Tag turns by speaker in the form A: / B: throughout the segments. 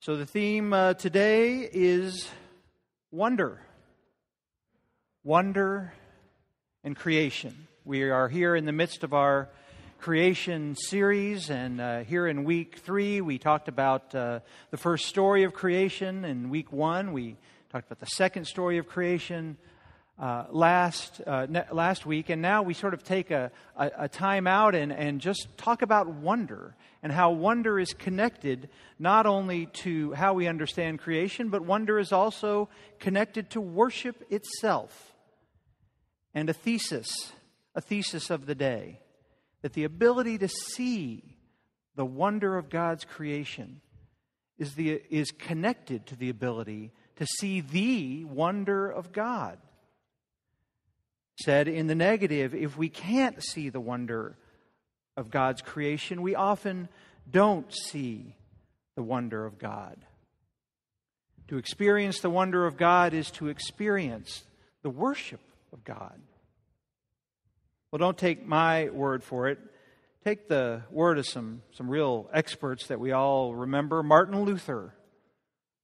A: So the theme today is wonder. Wonder and creation. We are here in the midst of our creation series, and here in week 3 we talked about the first story of creation. In week 1 we talked about the second story of creation last week, and now we sort of take a time out and just talk about wonder and how wonder is connected not only to how we understand creation, but wonder is also connected to worship itself. And a thesis of the day, that the ability to see the wonder of God's creation is connected to the ability to see the wonder of God. Said in the negative, if we can't see the wonder of God's creation, we often don't see the wonder of God. To experience the wonder of God is to experience the worship of God. Well, don't take my word for it. Take the word of some real experts that we all remember. Martin Luther,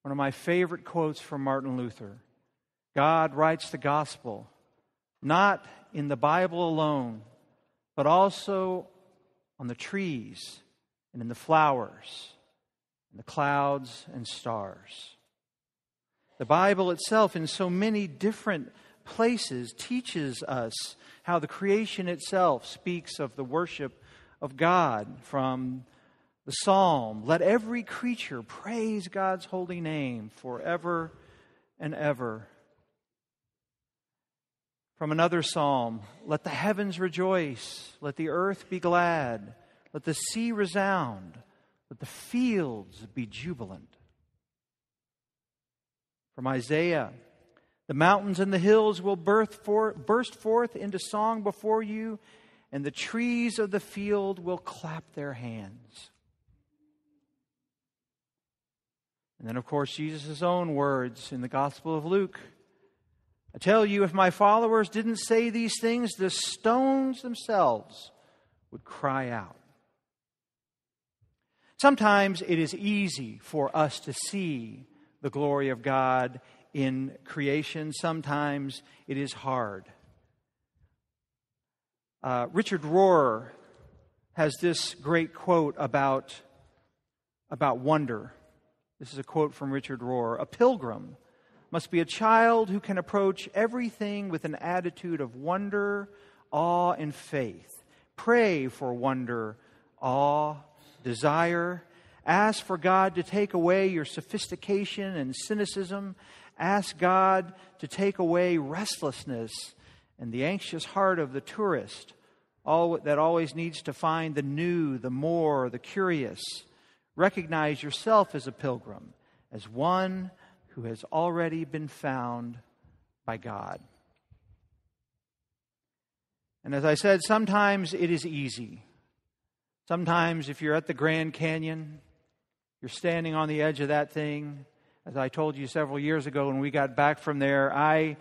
A: one of my favorite quotes from Martin Luther. God writes the gospel not in the Bible alone, but also on the trees and in the flowers and the clouds and stars. The Bible itself, in so many different places, teaches us how the creation itself speaks of the worship of God. From the psalm, let every creature praise God's holy name forever and ever. From another psalm, let the heavens rejoice, let the earth be glad, let the sea resound, let the fields be jubilant. From Isaiah, the mountains and the hills will burst forth into song before you, and the trees of the field will clap their hands. And then, of course, Jesus' own words in the Gospel of Luke. I tell you, if my followers didn't say these things, the stones themselves would cry out. Sometimes it is easy for us to see the glory of God in creation. Sometimes it is hard. Richard Rohr has this great quote about wonder. This is a quote from Richard Rohr. A pilgrim must be a child who can approach everything with an attitude of wonder, awe, and faith. Pray for wonder, awe, desire. Ask for God to take away your sophistication and cynicism. Ask God to take away restlessness and the anxious heart of the tourist, that always needs to find the new, the more, the curious. Recognize yourself as a pilgrim, as one who has already been found by God. And as I said, sometimes it is easy. Sometimes if you're at the Grand Canyon, you're standing on the edge of that thing. As I told you several years ago when we got back from there, I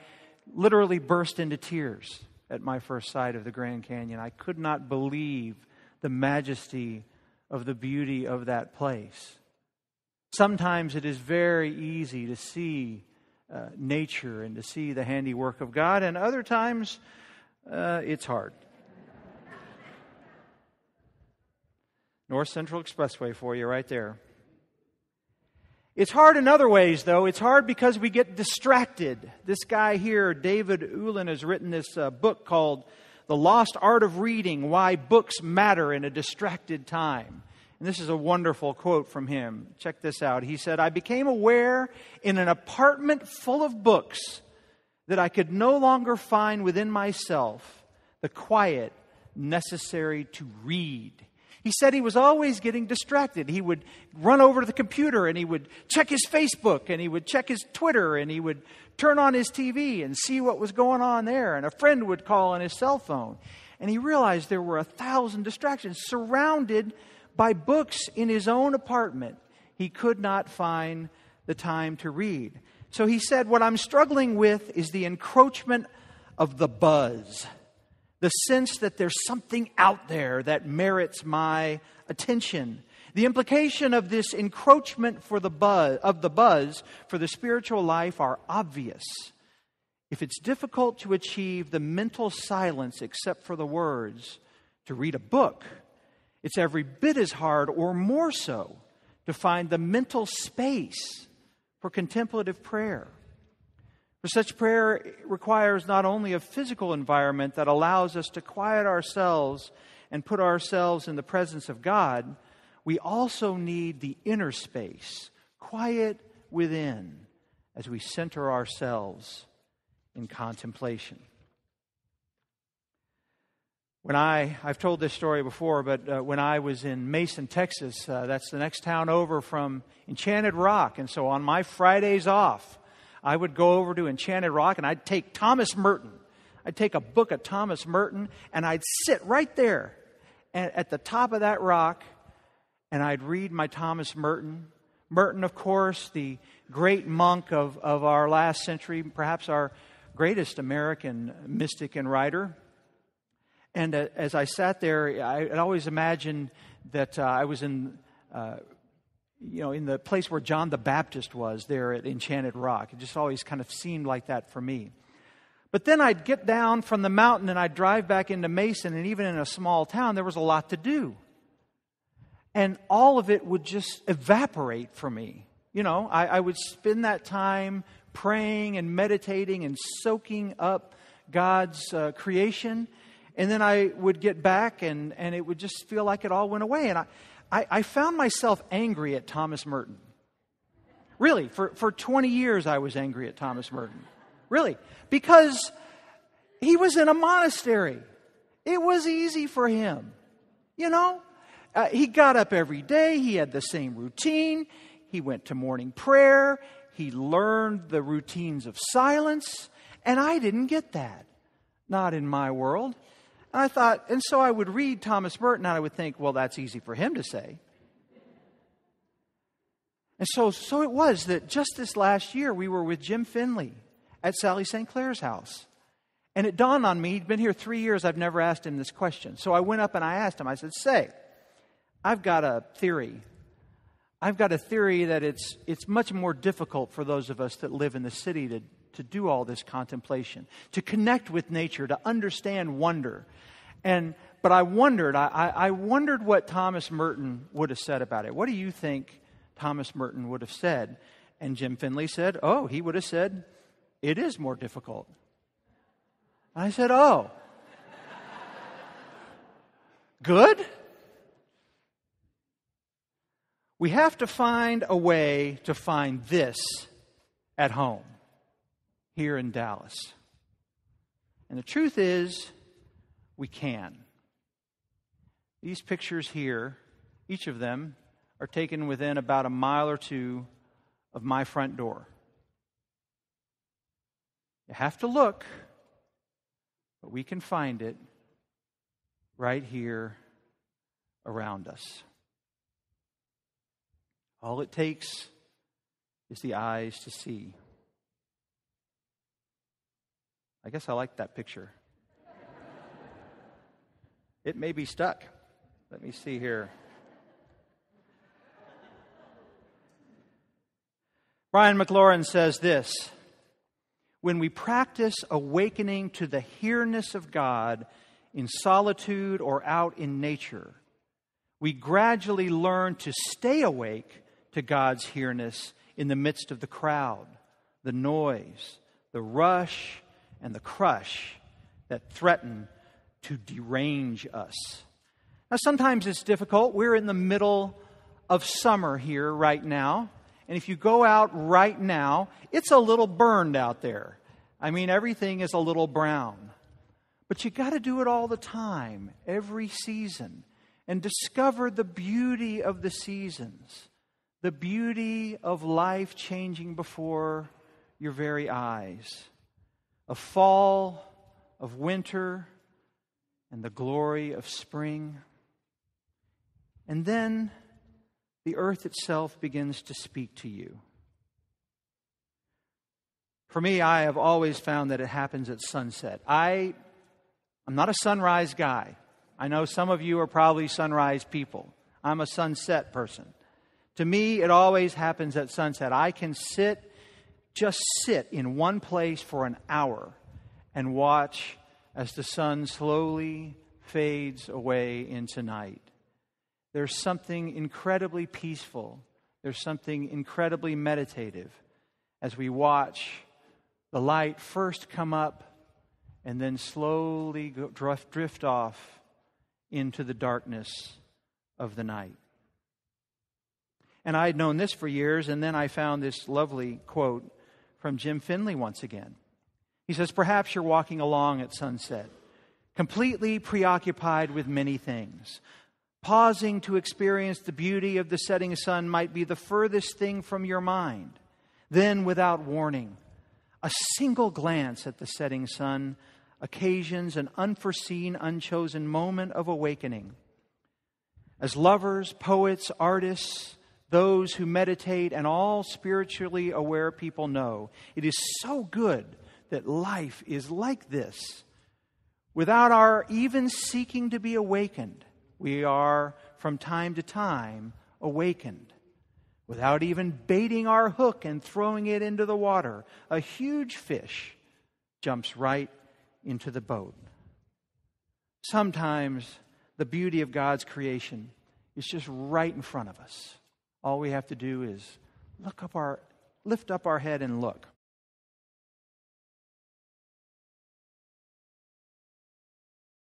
A: literally burst into tears at my first sight of the Grand Canyon. I could not believe the majesty of the beauty of that place. Sometimes it is very easy to see nature and to see the handiwork of God, and other times it's hard. North Central Expressway for you right there. It's hard in other ways, though. It's hard because we get distracted. This guy here, David Ulin, has written this book called The Lost Art of Reading, Why Books Matter in a Distracted Time. And this is a wonderful quote from him. Check this out. He said, I became aware in an apartment full of books that I could no longer find within myself the quiet necessary to read. He said he was always getting distracted. He would run over to the computer and he would check his Facebook and he would check his Twitter and he would turn on his TV and see what was going on there. And a friend would call on his cell phone. And he realized there were 1,000 distractions. Surrounded by books in his own apartment, he could not find the time to read. So he said, what I'm struggling with is the encroachment of the buzz. The sense that there's something out there that merits my attention. The implication of this encroachment for the buzz for the spiritual life are obvious. If it's difficult to achieve the mental silence except for the words to read a book, it's every bit as hard or more so to find the mental space for contemplative prayer. For such prayer requires not only a physical environment that allows us to quiet ourselves and put ourselves in the presence of God, we also need the inner space, quiet within, as we center ourselves in contemplation. I've told this story before, but when I was in Mason, Texas, that's the next town over from Enchanted Rock. And so on my Fridays off, I would go over to Enchanted Rock and I'd take Thomas Merton. I'd take a book of Thomas Merton and I'd sit right there at the top of that rock and I'd read my Thomas Merton. Merton, of course, the great monk of our last century, perhaps our greatest American mystic and writer. And as I sat there, I'd always imagined that I was in the place where John the Baptist was there at Enchanted Rock. It just always kind of seemed like that for me. But then I'd get down from the mountain and I'd drive back into Mason, and even in a small town, there was a lot to do. And all of it would just evaporate for me. I would spend that time praying and meditating and soaking up God's creation. And then I would get back and it would just feel like it all went away. And I found myself angry at Thomas Merton. Really, for 20 years I was angry at Thomas Merton. Really, because he was in a monastery. It was easy for him. He got up every day. He had the same routine. He went to morning prayer. He learned the routines of silence. And I didn't get that. Not in my world. And so I would read Thomas Merton and I would think, well, that's easy for him to say. And so it was that just this last year we were with Jim Finley at Sally St. Clair's house. And it dawned on me, he'd been here 3 years, I've never asked him this question. So I went up and I asked him, I said, I've got a theory. I've got a theory that it's much more difficult for those of us that live in the city to do all this contemplation, to connect with nature, to understand wonder. But I wondered what Thomas Merton would have said about it. What do you think Thomas Merton would have said? And Jim Finley said, he would have said, it is more difficult. And I said, good? We have to find a way to find this at home, here in Dallas. And the truth is, we can. These pictures here, each of them, are taken within about a mile or two of my front door. You have to look, but we can find it right here around us. All it takes is the eyes to see. I guess I like that picture. It may be stuck. Let me see here. Brian McLaurin says this: when we practice awakening to the here-ness of God in solitude or out in nature, we gradually learn to stay awake to God's here-ness in the midst of the crowd, the noise, the rush, and the crush that threaten to derange us. Now, sometimes it's difficult. We're in the middle of summer here right now. And if you go out right now, it's a little burned out there. I mean, everything is a little brown. But you got to do it all the time, every season, and discover the beauty of the seasons, the beauty of life changing before your very eyes, of fall, of winter, and the glory of spring. And then the earth itself begins to speak to you. For me, I have always found that it happens at sunset. I'm not a sunrise guy. I know some of you are probably sunrise people. I'm a sunset person. To me, it always happens at sunset. I can just sit in one place for an hour and watch as the sun slowly fades away into night. There's something incredibly peaceful. There's something incredibly meditative as we watch the light first come up and then slowly drift off into the darkness of the night. And I had known this for years, and then I found this lovely quote from Jim Finley once again. He says, "Perhaps you're walking along at sunset, completely preoccupied with many things. Pausing to experience the beauty of the setting sun might be the furthest thing from your mind. Then, without warning, a single glance at the setting sun occasions an unforeseen, unchosen moment of awakening. As lovers, poets, artists, those who meditate, and all spiritually aware people know, it is so good that life is like this. Without our even seeking to be awakened, we are from time to time awakened. Without even baiting our hook and throwing it into the water, a huge fish jumps right into the boat." Sometimes the beauty of God's creation is just right in front of us. All we have to do is lift up our head and look.